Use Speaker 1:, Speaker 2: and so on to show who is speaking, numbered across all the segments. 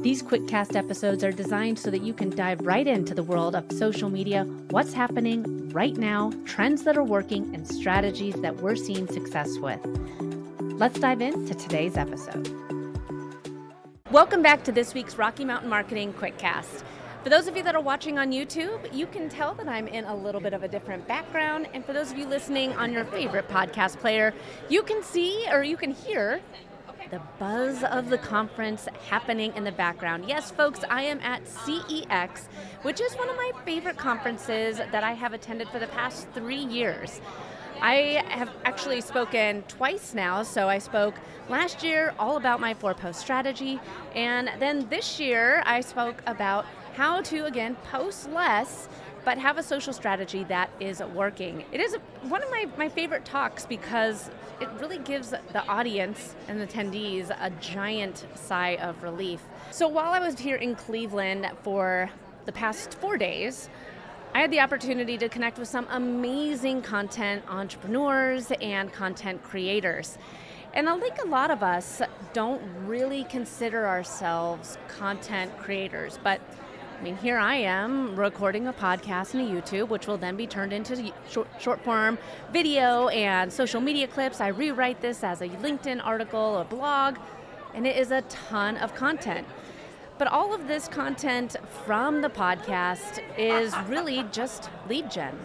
Speaker 1: These quick-cast episodes are designed so that you can dive right into the world of social media, what's happening right now, trends that are working, and strategies that we're seeing success with. Let's dive into today's episode. Welcome back to this week's Rocky Mountain Marketing Quickcast. For those of you that are watching on YouTube, you can tell that I'm in a little bit of a different background. And for those of you listening on your favorite podcast player, you can see or you can hear the buzz of the conference happening in the background. Yes, folks, I am at CEX, which is one of my favorite conferences that I have attended for the past 3 years. I have actually spoken twice now, so I spoke last year all about my 4-post strategy, and then this year I spoke about how to, again, post less, but have a social strategy that is working. It is one of my favorite talks because it really gives the audience and attendees a giant sigh of relief. So while I was here in Cleveland for the past 4 days, I had the opportunity to connect with some amazing content entrepreneurs and content creators. And I think a lot of us don't really consider ourselves content creators, but I mean, here I am recording a podcast and a YouTube, which will then be turned into short form video and social media clips. I rewrite this as a LinkedIn article, a blog, and it is a ton of content. But all of this content from the podcast is really just lead gen.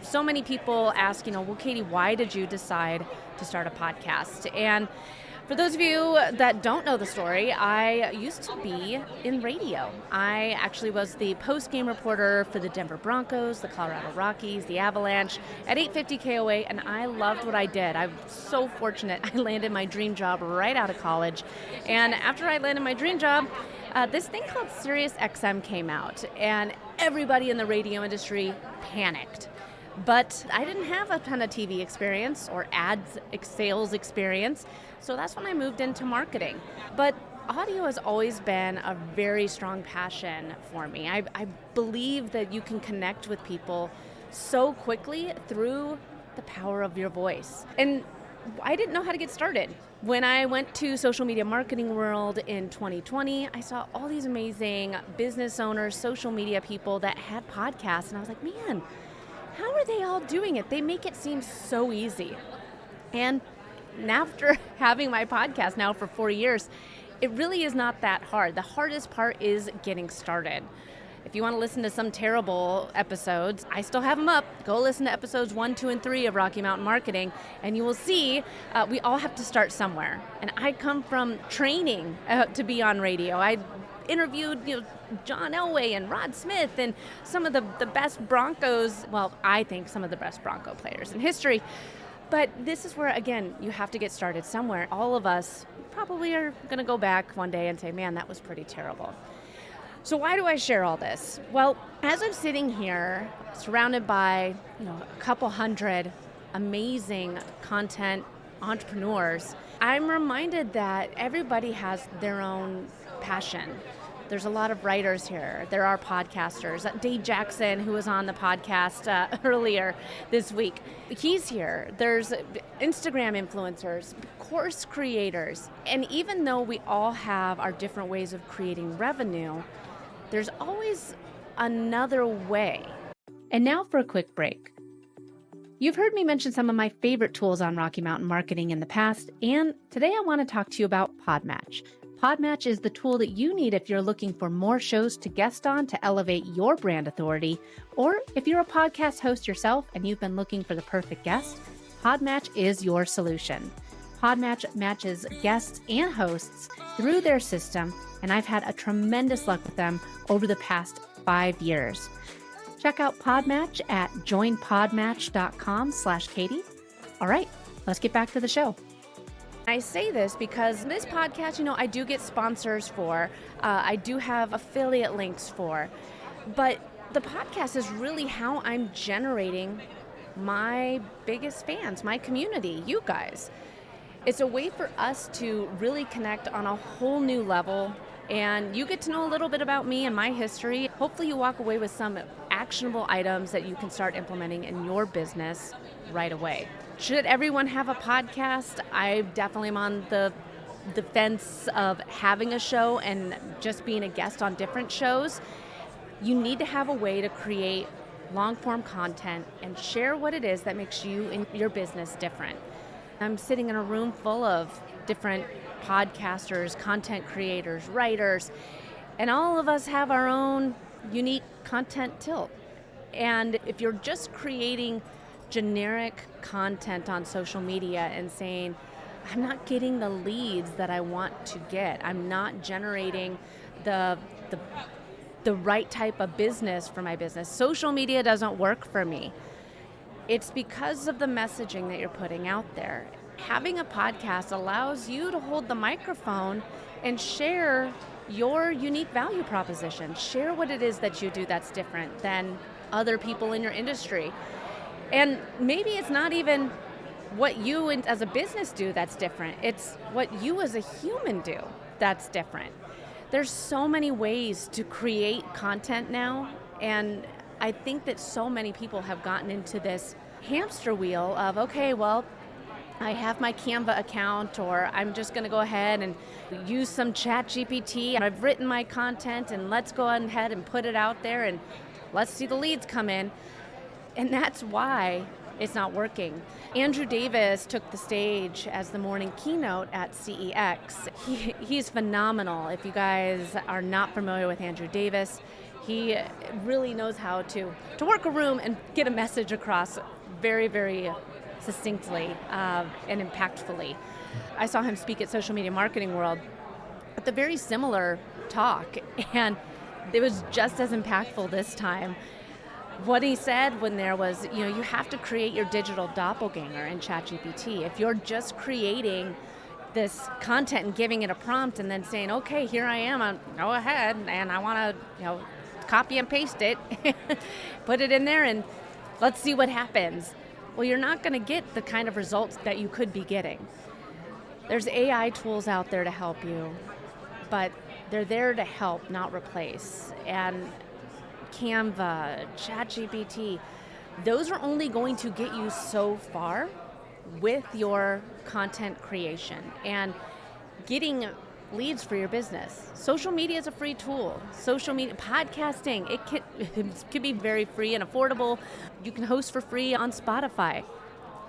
Speaker 1: So many people ask, well, Katie, why did you decide to start a podcast? And for those of you that don't know the story, I used to be in radio. I actually was the post-game reporter for the Denver Broncos, the Colorado Rockies, the Avalanche at 850 KOA, and I loved what I did. I'm so fortunate. I landed my dream job right out of college. And after I landed my dream job, this thing called Sirius XM came out, and everybody in the radio industry panicked. But I didn't have a ton of TV experience or ads sales experience, so that's when I moved into marketing. But audio has always been a very strong passion for me. I believe that you can connect with people so quickly through the power of your voice. And I didn't know how to get started. When I went to social media marketing world in 2020, I saw all these amazing business owners, social media people that had podcasts, and I was like, man, how are they all doing it? They make it seem so easy. And after having my podcast now for 4 years, it really is not that hard. The hardest part is getting started. If you want to listen to some terrible episodes, I still have them up. Go listen to episodes 1, 2, and 3 of Rocky Mountain Marketing, and you will see we all have to start somewhere. And I come from training to be on radio. I interviewed John Elway and Rod Smith and some of the best Broncos, well, I think some of the best Bronco players in history. But this is where, again, you have to get started somewhere. All of us probably are going to go back one day and say, man, that was pretty terrible. So why do I share all this? Well, as I'm sitting here surrounded by a couple hundred amazing content entrepreneurs, I'm reminded that everybody has their own passion. There's a lot of writers here. There are podcasters. Dave Jackson, who was on the podcast earlier this week, he's here. There's Instagram influencers, course creators. And even though we all have our different ways of creating revenue, there's always another way. And now for a quick break. You've heard me mention some of my favorite tools on Rocky Mountain Marketing in the past, and today I want to talk to you about Podmatch. Podmatch is the tool that you need if you're looking for more shows to guest on to elevate your brand authority, or if you're a podcast host yourself and you've been looking for the perfect guest, Podmatch is your solution. Podmatch matches guests and hosts through their system, and I've had a tremendous luck with them over the past 5 years. Check out Podmatch at joinpodmatch.com/Katie. All right, let's get back to the show. I say this because this podcast, I do get sponsors for, I do have affiliate links for, but the podcast is really how I'm generating my biggest fans, my community, you guys. It's a way for us to really connect on a whole new level, and you get to know a little bit about me and my history. Hopefully you walk away with some actionable items that you can start implementing in your business right away. Should everyone have a podcast? I definitely am on the the fence of having a show and just being a guest on different shows. You need to have a way to create long-form content and share what it is that makes you and your business different. I'm sitting in a room full of different podcasters, content creators, writers, and all of us have our own unique content tilt. And if you're just creating generic content on social media and saying, I'm not getting the leads that I want to get, I'm not generating the right type of business for my business, social media doesn't work for me. It's because of the messaging that you're putting out there. Having a podcast allows you to hold the microphone and share your unique value proposition. Share what it is that you do that's different than other people in your industry. And maybe it's not even what you as a business do that's different. It's what you as a human do that's different. There's so many ways to create content now, and I think that so many people have gotten into this hamster wheel of, okay, well, I have my Canva account, or I'm just going to go ahead and use some chat GPT, and I've written my content, and let's go ahead and put it out there, and let's see the leads come in. And that's why it's not working. Andrew Davis took the stage as the morning keynote at CEX. He's phenomenal. If you guys are not familiar with Andrew Davis, he really knows how to work a room and get a message across very, very succinctly and impactfully. I saw him speak at Social Media Marketing World at the very similar talk, and it was just as impactful this time. What he said when there was, you have to create your digital doppelganger in ChatGPT. If you're just creating this content and giving it a prompt and then saying, okay, here I am, go ahead, and I want to, copy and paste it, put it in there, and let's see what happens. Well, you're not going to get the kind of results that you could be getting. There's AI tools out there to help you, but they're there to help, not replace. And Canva, ChatGPT, those are only going to get you so far with your content creation and getting leads for your business. Social media is a free tool. Social media, podcasting, it can be very free and affordable. You can host for free on Spotify.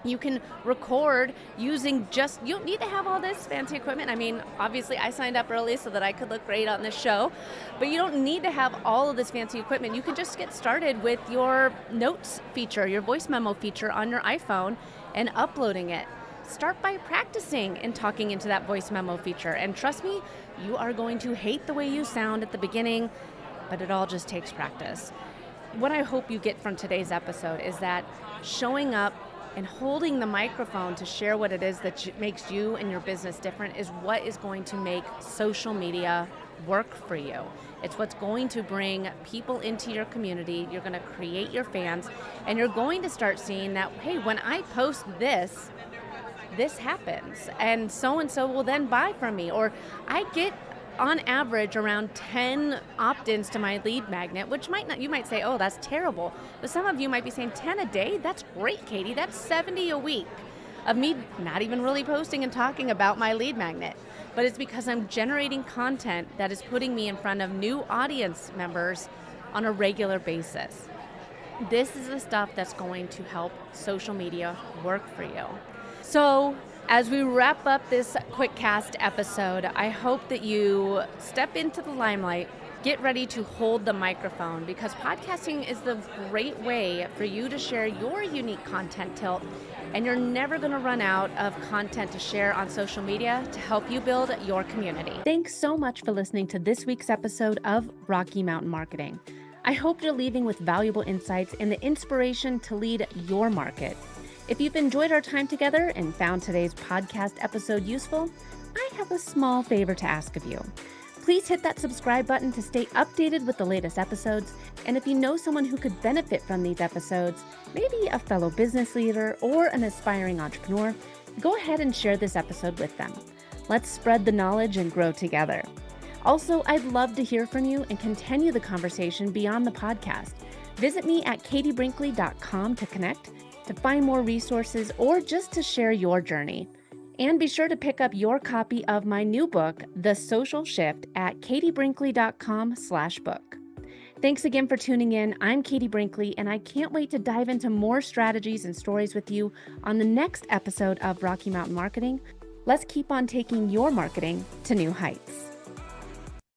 Speaker 1: You can record using you don't need to have all this fancy equipment. I mean, obviously I signed up early so that I could look great on this show, but you don't need to have all of this fancy equipment. You can just get started with your notes feature, your voice memo feature on your iPhone and uploading it. Start by practicing and talking into that voice memo feature. And trust me, you are going to hate the way you sound at the beginning, but it all just takes practice. What I hope you get from today's episode is that showing up and holding the microphone to share what it is that makes you and your business different is what is going to make social media work for you. It's what's going to bring people into your community. You're going to create your fans, and you're going to start seeing that, hey, when I post this happens, and so will then buy from me. Or I get on average around 10 opt-ins to my lead magnet, which you might say, oh, that's terrible. But some of you might be saying 10 a day? That's great, Katie. That's 70 a week of me not even really posting and talking about my lead magnet. But it's because I'm generating content that is putting me in front of new audience members on a regular basis. This is the stuff that's going to help social media work for you. So as we wrap up this quick cast episode, I hope that you step into the limelight, get ready to hold the microphone, because podcasting is the great way for you to share your unique content tilt, and you're never going to run out of content to share on social media to help you build your community. Thanks so much for listening to this week's episode of Rocky Mountain Marketing. I hope you're leaving with valuable insights and the inspiration to lead your market. If you've enjoyed our time together and found today's podcast episode useful, I have a small favor to ask of you. Please hit that subscribe button to stay updated with the latest episodes. And if you know someone who could benefit from these episodes, maybe a fellow business leader or an aspiring entrepreneur, go ahead and share this episode with them. Let's spread the knowledge and grow together. Also, I'd love to hear from you and continue the conversation beyond the podcast. Visit me at katiebrinkley.com to connect, to find more resources, or just to share your journey. And be sure to pick up your copy of my new book, The Social Shift, at katiebrinkley.com/book. Thanks again for tuning in. I'm Katie Brinkley, and I can't wait to dive into more strategies and stories with you on the next episode of Rocky Mountain Marketing. Let's keep on taking your marketing to new heights.